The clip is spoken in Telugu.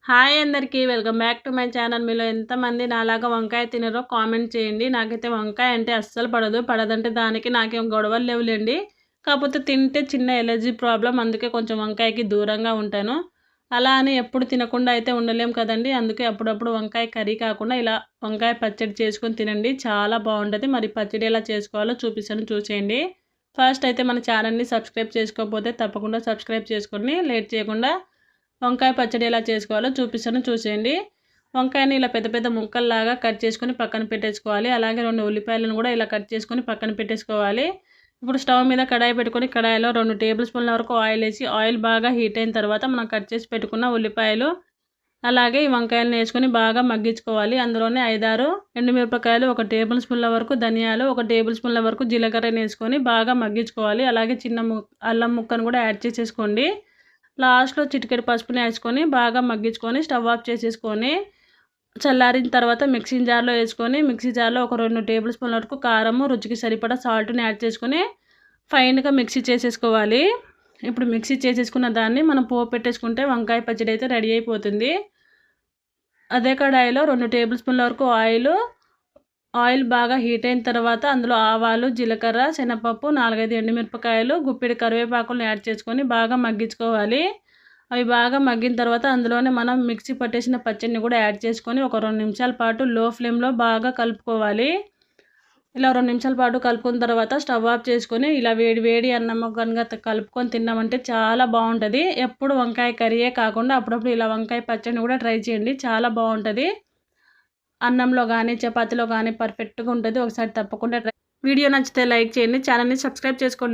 హాయ్ అందరికీ welcome back to my channel. మీలో ఎంతమంది నాలాగా వంకాయ తినరో కామెంట్ చేయండి. నాకైతే వంకాయ అంటే అస్సలు పడదంటే దానికి నాకేం గొడవలు లేవులేండి. కాకపోతే తింటే చిన్న ఎలర్జీ ప్రాబ్లం, అందుకే కొంచెం వంకాయకి దూరంగా ఉంటాను. అలా అని ఎప్పుడు తినకుండా అయితే ఉండలేం కదండి. అందుకే అప్పుడప్పుడు వంకాయ కర్రీ కాకుండా ఇలా వంకాయ పచ్చడి చేసుకొని తినండి, చాలా బాగుంటుంది. మరి పచ్చడి ఎలా చేసుకోవాలో చూపిస్తాను, చూసేయండి. ఫస్ట్ అయితే మన ఛానల్ని సబ్స్క్రైబ్ చేసుకోకపోతే తప్పకుండా సబ్స్క్రైబ్ చేసుకొని లేట్ చేయకుండా వంకాయ పచ్చడి ఎలా చేసుకోవాలో చూపిస్తాను, చూసేయండి. వంకాయని ఇలా పెద్ద పెద్ద ముక్కల్లాగా కట్ చేసుకొని పక్కన పెట్టేసుకోవాలి. అలాగే 2 ఉల్లిపాయలను కూడా ఇలా కట్ చేసుకొని పక్కన పెట్టేసుకోవాలి. ఇప్పుడు స్టవ్ మీద కడాయి పెట్టుకొని కడాయిలో 2 టేబుల్ స్పూన్ల వరకు ఆయిల్ వేసి ఆయిల్ బాగా హీట్ అయిన తర్వాత మనం కట్ చేసి పెట్టుకున్న ఉల్లిపాయలు అలాగే ఈ వంకాయలను వేసుకొని బాగా మగ్గించుకోవాలి. అందులోనే 5-6 ఎండుమిరపకాయలు, 1 టేబుల్ స్పూన్ల వరకు ధనియాలు, 1 టేబుల్ స్పూన్ల వరకు జీలకర్రని వేసుకొని బాగా మగ్గించుకోవాలి. అలాగే చిన్న అల్లం ముక్కను కూడా యాడ్ చేసేసుకోండి. లాస్ట్లో చిటికెడు పసుపుని వేసుకొని బాగా మగ్గించుకొని స్టవ్ ఆఫ్ చేసేసుకొని చల్లారిన తర్వాత మిక్సీ జార్లో వేసుకొని మిక్సీ జార్లో ఒక 2 టేబుల్ స్పూన్ల వరకు కారము, రుచికి సరిపడా సాల్ట్ని యాడ్ చేసుకొని ఫైన్గా మిక్సీ చేసేసుకోవాలి. ఇప్పుడు మిక్సీ చేసేసుకున్న దాన్ని మనం పోపు పెట్టేసుకుంటే వంకాయ పచ్చడి అయితే రెడీ అయిపోతుంది. అదే కడాయిలో 2 టేబుల్ స్పూన్ల వరకు ఆయిల్ బాగా హీట్ అయిన తర్వాత అందులో ఆవాలు, జీలకర్ర, శనగపప్పు, 4-5 ఎండుమిరపకాయలు, గుప్పెడు కరివేపాకులను యాడ్ చేసుకొని బాగా మగ్గించుకోవాలి. అవి బాగా మగ్గిన తర్వాత అందులోనే మనం మిక్సీ పట్టేసిన పచ్చడిని కూడా యాడ్ చేసుకొని ఒక 2 నిమిషాల పాటు లో ఫ్లేమ్లో బాగా కలుపుకోవాలి. ఇలా 2 నిమిషాల పాటు కలుపుకున్న తర్వాత స్టవ్ ఆఫ్ చేసుకొని ఇలా వేడి వేడి అన్నం కనుక కలుపుకొని తిన్నామంటే చాలా బాగుంటుంది. ఎప్పుడు వంకాయ కర్రీయే కాకుండా అప్పుడప్పుడు ఇలా వంకాయ పచ్చడిని కూడా ట్రై చేయండి, చాలా బాగుంటుంది. అన్నంలో కానీ చపాతీలో కానీ పర్ఫెక్ట్గా ఉంటుంది. ఒకసారి తప్పకుండా వీడియో నచ్చితే లైక్ చేయండి, ఛానల్ని సబ్స్క్రైబ్ చేసుకోండి.